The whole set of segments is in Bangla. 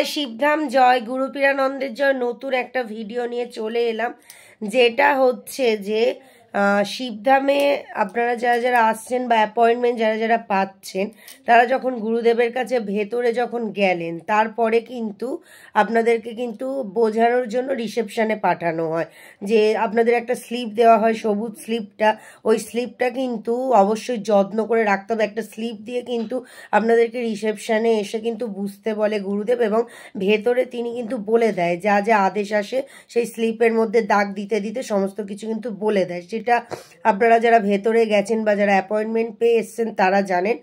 শিবধাম জয় গুরুপীরানন্দের জয় নতুন একটা ভিডিও নিয়ে চলে এলাম, যেটা হচ্ছে যে শিবধামে আপনারা যারা যারা আসছেন বা অ্যাপয়েন্টমেন্ট যারা যারা পাচ্ছেন, তারা যখন গুরুদেবের কাছে ভেতরে যখন গেলেন, তারপরে কিন্তু আপনাদেরকে কিন্তু বোঝানোর জন্য রিসেপশনে পাঠানো হয়। যে আপনাদের একটা স্লিপ দেওয়া হয়, সবুজ স্লিপটা, ওই স্লিপটা কিন্তু অবশ্যই যত্ন করে রাখতে হবে। একটা স্লিপ দিয়ে কিন্তু আপনাদেরকে রিসেপশনে এসে কিন্তু বুঝতে বলে গুরুদেব, এবং ভেতরে তিনি কিন্তু বলে দেয় যা যা আদেশ আসে, সেই স্লিপের মধ্যে দাগ দিতে দিতে সমস্ত কিছু কিন্তু বলে দেয়। সেটা আপনারা যারা ভেতরে গেছেন বা যারা অ্যাপয়েন্টমেন্ট পেয়ে এসছেন তারা জানেন,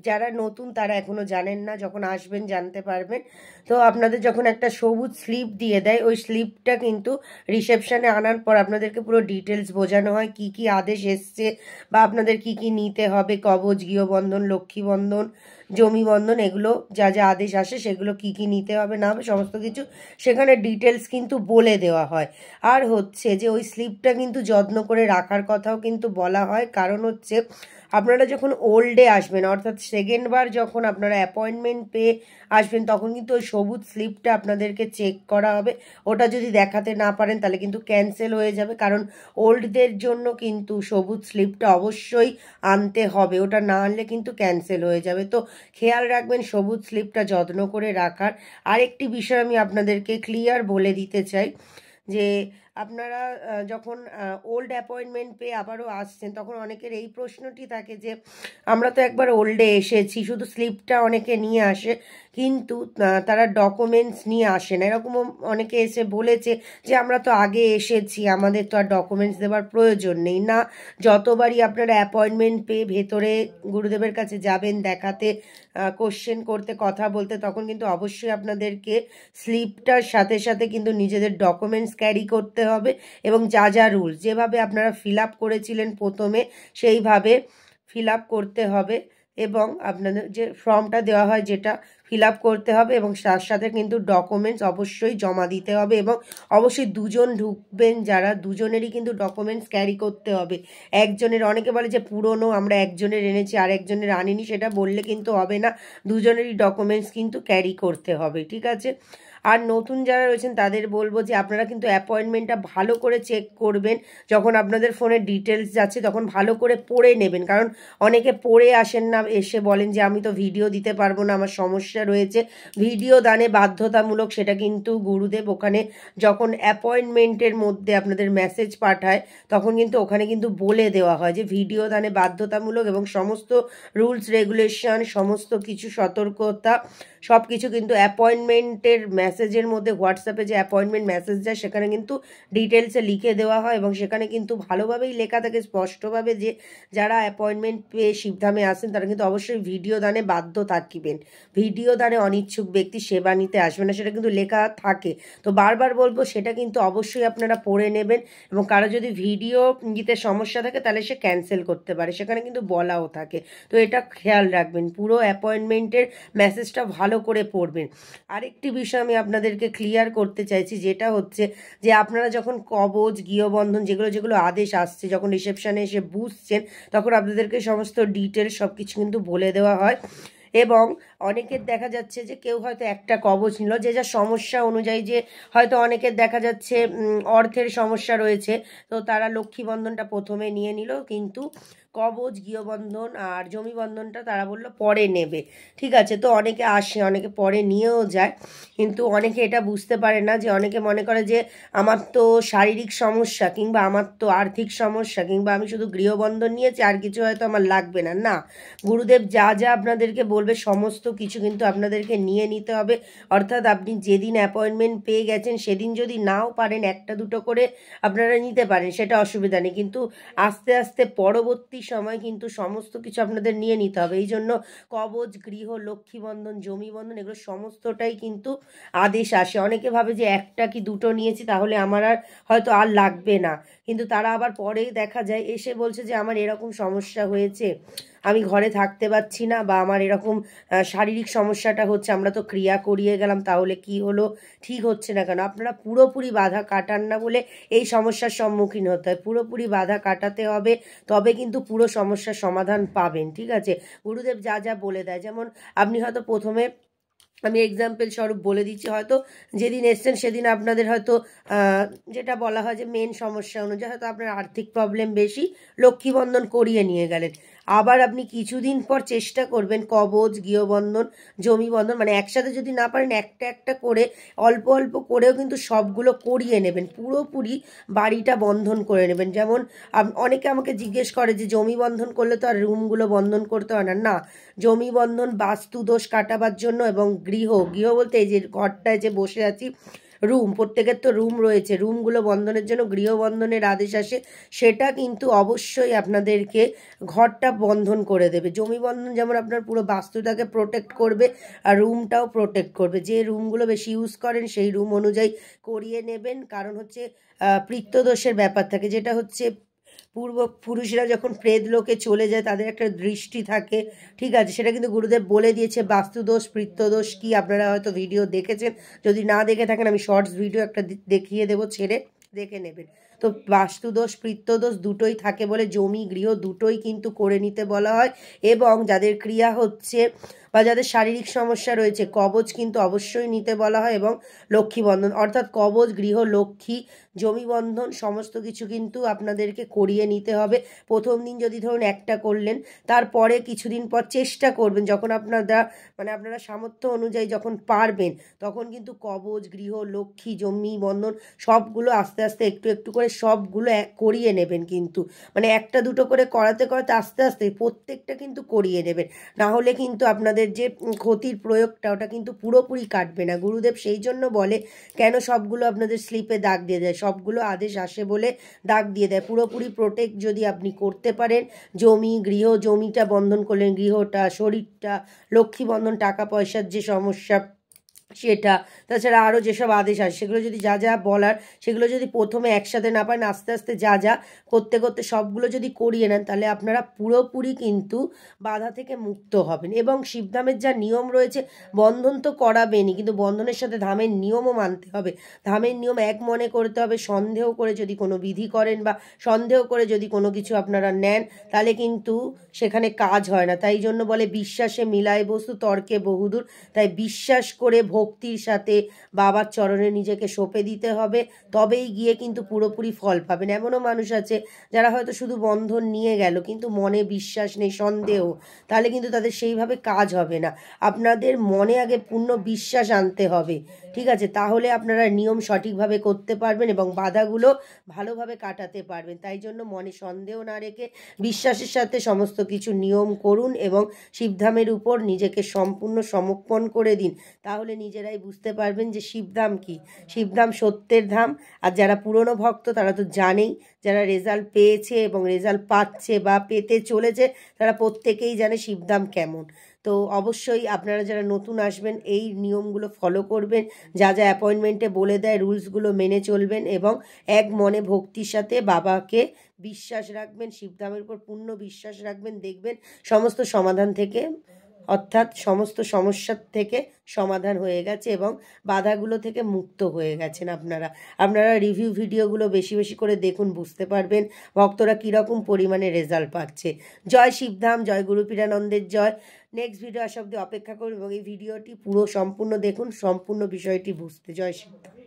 যারা নতুন তারা এখনো জানেন না, যখন আসবেন জানতে পারবেন। তো আপনাদের যখন একটা সবুজ স্লিপ দিয়ে দেয়, ওই স্লিপটা কিন্তু রিসেপশনে আনার পর আপনাদেরকে পুরো ডিটেলস বোঝানো হয় কি কি আদেশ এসছে বা আপনাদের কি কি নিতে হবে, কবচ, গৃহবন্ধন, লক্ষ্মীবন্ধন, জমি বন্ধন, এগুলো যা যা আদেশ আসে সেগুলো কি কি নিতে হবে না হবে সমস্ত কিছু সেখানে ডিটেলস কিন্তু বলে দেওয়া হয়। আর হচ্ছে যে ওই স্লিপটা কিন্তু যত্ন করে রাখার কথাও কিন্তু বলা হয়, কারণ হচ্ছে আপনারা যখন ওল্ডে আসবেন, অর্থাৎ সেকেন্ড বার যখন আপনারা অ্যাপয়েন্টমেন্ট পেয়ে আসবেন, তখন কিন্তু ওই সবুজ স্লিপটা আপনাদেরকে চেক করা হবে। ওটা যদি দেখাতে না পারেন তাহলে কিন্তু ক্যান্সেল হয়ে যাবে, কারণ ওল্ডদের জন্য কিন্তু সবুজ স্লিপটা অবশ্যই আনতে হবে, ওটা না আনলে কিন্তু ক্যান্সেল হয়ে যাবে। তো খেয়াল রাখবেন সবুজ স্লিপটা যত্ন করে রাখার। আরেকটি বিষয় আমি আপনাদেরকে ক্লিয়ার বলে দিতে চাই, যে আপনারা যখন ওল্ড অ্যাপয়েন্টমেন্ট পেয়ে আবারও আসছেন, তখন অনেকের এই প্রশ্নটি থাকে যে আমরা তো একবার ওল্ডে এসেছি, শুধু স্লিপটা অনেকে নিয়ে আসে, কিন্তু তারা ডকুমেন্টস নিয়ে আসে না। এরকমও অনেকে এসে বলেছে যে আমরা তো আগে এসেছি, আমাদের তো আর ডকুমেন্টস দেওয়ার প্রয়োজন নেই। না, যতবারই আপনারা অ্যাপয়েন্টমেন্ট পেয়ে ভেতরে গুরুদেবের কাছে যাবেন দেখাতে, কোশ্চেন করতে, কথা বলতে, তখন কিন্তু অবশ্যই আপনাদেরকে স্লিপটার সাথে সাথে কিন্তু নিজেদের ডকুমেন্টস ক্যারি করতে হবে, এবং যা যা রুলস যেভাবে আপনারা ফিল আপ করেছিলেন প্রথমে সেইভাবে ফিল আপ করতে হবে, এবং আপনাদের যে ফর্মটা দেওয়া হয় যেটা ফিল আপ করতে হবে, এবং তার সাথে কিন্তু ডকুমেন্টস অবশ্যই জমা দিতে হবে। এবং অবশ্যই দুজন ঢুকবেন যারা, দুজনেরই কিন্তু ডকুমেন্টস ক্যারি করতে হবে। একজনের, অনেকে বলে যে পুরনো আমরা একজনের এনেছি আর একজনের আনিনি, সেটা বললে কিন্তু হবে না, দুজনেরই ডকুমেন্টস কিন্তু ক্যারি করতে হবে, ঠিক আছে? আর নতুন যারা রয়েছেন তাদের বলবো যে আপনারা কিন্তু অ্যাপয়েন্টমেন্টটা ভালো করে চেক করবেন। যখন আপনাদের ফোনে ডিটেলস যাচ্ছে তখন ভালো করে পড়ে নেবেন, কারণ অনেকে পড়ে আসেন না, এসে বলেন যে আমি তো ভিডিও দিতে পারবো না, আমার সমস্যা রয়েছে। ভিডিও দানে বাধ্যতামূলক, সেটা কিন্তু গুরুদেব ওখানে যখন অ্যাপয়েন্টমেন্টের মধ্যে আপনাদের মেসেজ পাঠায় তখন কিন্তু ওখানে কিন্তু বলে দেওয়া হয় যে ভিডিও দানে বাধ্যতামূলক, এবং সমস্ত রুলস রেগুলেশন, সমস্ত কিছু সতর্কতা সব কিছু কিন্তু অ্যাপয়েন্টমেন্টের মেসেজের মধ্যে, হোয়াটসঅ্যাপে যে অ্যাপয়েন্টমেন্ট মেসেজ যায় সেখানে কিন্তু ডিটেলসে লিখে দেওয়া হয়, এবং সেখানে কিন্তু ভালোভাবেই লেখা থাকে স্পষ্টভাবে যে যারা অ্যাপয়েন্টমেন্ট পেয়ে শিবধামে আসেন তারা কিন্তু অবশ্যই ভিডিও দানে বাধ্য থাকবেন। ভিডিও দানে অনিচ্ছুক ব্যক্তি সেবা নিতে আসবে না, সেটা কিন্তু লেখা থাকে। তো বারবার বলবো সেটা কিন্তু অবশ্যই আপনারা পড়ে নেবেন, এবং কারো যদি ভিডিও দিতে সমস্যা থাকে তাহলে সে ক্যান্সেল করতে পারে, সেখানে কিন্তু বলাও থাকে। তো এটা খেয়াল রাখবেন, পুরো অ্যাপয়েন্টমেন্টের মেসেজটা ভালো করে পড়বেন। আরেকটি বিষয় আমি আপনাদেরকে ক্লিয়ার করতে চাইছি, যেটা হচ্ছে যে আপনারা যখন কবচ, গৃহবন্ধন, যেগুলো যেগুলো আদেশ আসছে, যখন রিসেপশনে এসে বুঝছেন, তখন আপনাদেরকে সমস্ত ডিটেলস সব কিছু কিন্তু বলে দেওয়া হয়। এবং অনেকের দেখা যাচ্ছে যে কেউ হয়তো একটা কবচ নিল, যে যা সমস্যা অনুযায়ী, যে হয়তো অনেকের দেখা যাচ্ছে অর্থের সমস্যা রয়েছে, তো তারা লক্ষ্মী বন্ধনটা প্রথমে নিয়ে নিল, কিন্তু কবচ, গৃহবন্ধন আর জমি বন্ধনটা তারা বললো পরে নেবে, ঠিক আছে? তো অনেকে আসে, অনেকে পরে নিয়েও যায়, কিন্তু অনেকে এটা বুঝতে পারে না, যে অনেকে মনে করে যে আমার তো শারীরিক সমস্যা, কিংবা আমার তো আর্থিক সমস্যা, কিংবা আমি শুধু গৃহবন্ধন নিয়েছি আর কিছু হয়তো আমার লাগবে না। না, গুরুদেব যা যা আপনাদেরকে বলবে সমস্ত কিছু কিন্তু আপনাদেরকে নিয়ে নিতে হবে। অর্থাৎ আপনি যেদিন অ্যাপয়েন্টমেন্ট পেয়ে গেছেন সেদিন যদি নাও পারেন, একটা দুটো করে আপনারা নিতে পারেন, সেটা অসুবিধা নেই, কিন্তু আস্তে আস্তে পরবর্তী সময় কিন্তু সমস্ত কিছু আপনাদের নিয়ে নিতে হবে। এই জন্য কবচ, গৃহ, লক্ষ্মী বন্ধন, জমি বন্ধন, এগুলো সমস্তটাই কিন্তু আদেশ আসে। অনেকে ভাবে যে একটা কি দুটো নিয়েছি তাহলে আমার আর হয়তো আর লাগবে না, কিন্তু তারা আবার পরেই দেখা যায় এসে বলছে যে আমার এরকম সমস্যা হয়েছে, আমি ঘরে থাকতে পারছি না, বা আমার এরকম শারীরিক সমস্যাটা হচ্ছে, আমরা তো ক্রিয়া করিয়ে গেলাম তাহলে কি হলো, ঠিক হচ্ছে না কেন? আপনারা পুরোপুরি বাধা কাটান না বলে এই সমস্যার সম্মুখীন হতে হয়। পুরোপুরি বাধা কাটাতে হবে, তবে কিন্তু পুরো সমস্যার সমাধান পাবেন, ঠিক আছে? গুরুদেব যা যা বলে দেয়, যেমন আপনি হয়তো প্রথমে আমি এক্সাম্পল স্বরূপ বলে দিচ্ছি, হয়তো যেদিন এসছেন সেদিন আপনাদের হয়তো যেটা বলা হয় যে মেন সমস্যা অনুযায়ী হয়তো আপনার আর্থিক প্রবলেম বেশি, লক্ষ্মীবন্ধন করিয়ে নিয়ে গেলেন। আবার আপনি কিছুদিন পর চেষ্টা করবেন কবচ, গৃহবন্ধন, জমি বন্ধন, মানে একসাথে যদি না পারেন একটা একটা করে অল্প অল্প করেও কিন্তু সবগুলো করিয়ে নেবেন, পুরোপুরি বাড়িটা বন্ধন করে নেবেন। যেমন অনেকে আমাকে জিজ্ঞেস করে যে জমি বন্ধন করলে তো আর রুমগুলো বন্ধন করতে হয় না। না, জমি বন্ধন বাস্তু দোষ কাটাবার জন্য এবং গৃহ বলতে এই যে ঘরটায় যে বসে আছি, রুম, প্রত্যেকের তো রুম রয়েছে, রুমগুলো বন্ধনের জন্য গৃহবন্ধনের আদেশ আসে, সেটা কিন্তু অবশ্যই আপনাদেরকে ঘরটা বন্ধন করে দেবে। জমি বন্ধন যেমন আপনার পুরো বাস্তুটাকে প্রোটেক্ট করবে আর রুমটাও প্রোটেক্ট করবে। যে রুমগুলো বেশি ইউজ করেন সেই রুম অনুযায়ী করিয়ে নেবেন, কারণ হচ্ছে পিতৃদোষের ব্যাপার থাকে, যেটা হচ্ছে পূর্বপুরুষরা যখন প্রেত লোকে চলে যায় তাদের একটা দৃষ্টি থাকে, ঠিক আছে, সেটা কিন্তু গুরুদেব বলে দিয়েছে। বাস্তুদোষ, পিতৃদোষ কি আপনারা হয়তো ভিডিও দেখেছেন, যদি না দেখে থাকেন আমি শর্টস ভিডিও একটা দেখিয়ে দেবো, ছেড়ে দেখে নেবেন। তো বাস্তুদোষ, পিতৃদোষ দুটোই থাকে বলে জমি গৃহ দুটোই কিন্তু করে নিতে বলা হয়। এবং যাদের ক্রিয়া হচ্ছে বা যাদের শারীরিক সমস্যা রয়েছে কবচ কিন্তু অবশ্যই নিতে বলা হয়, এবং লক্ষ্মী বন্ধন, অর্থাৎ কবচ, গৃহ, লক্ষ্মী, জমি বন্ধন সমস্ত কিছু কিন্তু আপনাদেরকে করিয়ে নিতে হবে। প্রথম দিন যদি ধরুন একটা করলেন, তারপরে কিছুদিন পর চেষ্টা করবেন যখন আপনারা সামর্থ্য অনুযায়ী যখন পারবেন তখন কিন্তু কবচ, গৃহ, লক্ষ্মী, জমি বন্ধন সবগুলো আস্তে আস্তে একটু একটু করে সবগুলো করিয়ে নেবেন। কিন্তু মানে একটা দুটো করে করাতে করাতে আস্তে আস্তে প্রত্যেকটা কিন্তু করিয়ে নেবেন, না হলে কিন্তু আপনাদের যে ক্ষতির প্রয়োগটা ওটা কিন্তু পুরোপুরি কাটবে না। গুরুদেব সেই জন্য বলে কেন সবগুলো আপনাদের স্লিপে দাগ দিয়ে দেয়, সবগুলো আদেশ আসে বলে দাগ দিয়ে দেয়। পুরোপুরি প্রোটেক্ট যদি আপনি করতে পারেন, জমি গৃহ, জমিটা বন্ধন করলেন, গৃহটা, শরীরটা, লক্ষ্মী বন্ধন, টাকা পয়সার যে সমস্যা সেটা, তাছাড়া আরও যেসব আদেশ আসে সেগুলো যদি যা যা বলার সেগুলো যদি প্রথমে একসাথে না পারেন, আস্তে আস্তে যা যা করতে করতে সবগুলো যদি করিয়ে নেন, তাহলে আপনারা পুরোপুরি কিন্তু বাধা থেকে মুক্ত হবেন। এবং শিবধামের যা নিয়ম রয়েছে, বন্ধন তো করাবেনই, কিন্তু বন্ধনের সাথে ধামের নিয়মও মানতে হবে। ধামের নিয়ম এক মনে করতে হবে। সন্দেহ করে যদি কোনো বিধি করেন বা সন্দেহ করে যদি কোনো কিছু আপনারা নেন, তাহলে কিন্তু সেখানে কাজ হয় না। তাই জন্য বলে বিশ্বাসে মিলায় বস্তু, তর্কে বহুদূর। তাই বিশ্বাস করে ভক্তির সাথে বাবার চরণে নিজেকে সঁপে দিতে হবে, তবেই গিয়ে কিন্তু পুরোপুরি ফল পাবেন। এমনও মানুষ আছে যারা হয়তো শুধু বন্ধন নিয়ে গেল কিন্তু মনে বিশ্বাস নেই, সন্দেহ, তাহলে কিন্তু তাদের সেইভাবে কাজ হবে না। আপনাদের মনে আগে পূর্ণ বিশ্বাস আনতে হবে, ঠিক আছে, তাহলে আপনারা নিয়ম সঠিকভাবে করতে পারবেন এবং বাধাগুলো ভালোভাবে কাটাতে পারবেন। তাই জন্য মনে সন্দেহ না রেখে বিশ্বাসের সাথে সমস্ত কিছু নিয়ম করুন এবং শিবধামের উপর নিজেকে সম্পূর্ণ সমর্পণ করে দিন। তাহলে নিজেরাই বুঝতে পারবেন যে শিবধাম কি। শিবধাম সত্যের ধাম। আর যারা পুরনো ভক্ত তারা তো জানেই, যারা রেজাল্ট পেয়েছে এবং রেজাল্ট পাচ্ছে বা পেতে চলেছে তারা প্রত্যেকেই জানে শিবধাম কেমন। তো অবশ্যই আপনারা যারা নতুন আসবেন এই নিয়মগুলো ফলো করবেন, যা যা অ্যাপয়েন্টমেন্টে বলে দেয় রুলসগুলো মেনে চলবেন এবং এক মনে ভক্তির সাথে বাবাকে বিশ্বাস রাখবেন, শিবধামের উপর পূর্ণ বিশ্বাস রাখবেন, দেখবেন সমস্ত সমাধান থেকে, অর্থাৎ সমস্ত সমস্যার থেকে সমাধান হয়ে গেছে এবং বাধাগুলো থেকে মুক্ত হয়ে গেছেন। আপনারা রিভিউ ভিডিওগুলো বেশি বেশি করে দেখুন, বুঝতে পারবেন ভক্তরা কীরকম পরিমাণে রেজাল্ট পাচ্ছে। জয় শিবধাম, জয় গুরুপীরানন্দের জয়। নেক্সট ভিডিও আসা অবধি অপেক্ষা করুন এবং এই ভিডিওটি পুরো সম্পূর্ণ দেখুন, সম্পূর্ণ বিষয়টি বুঝতে। জয় শিবধাম।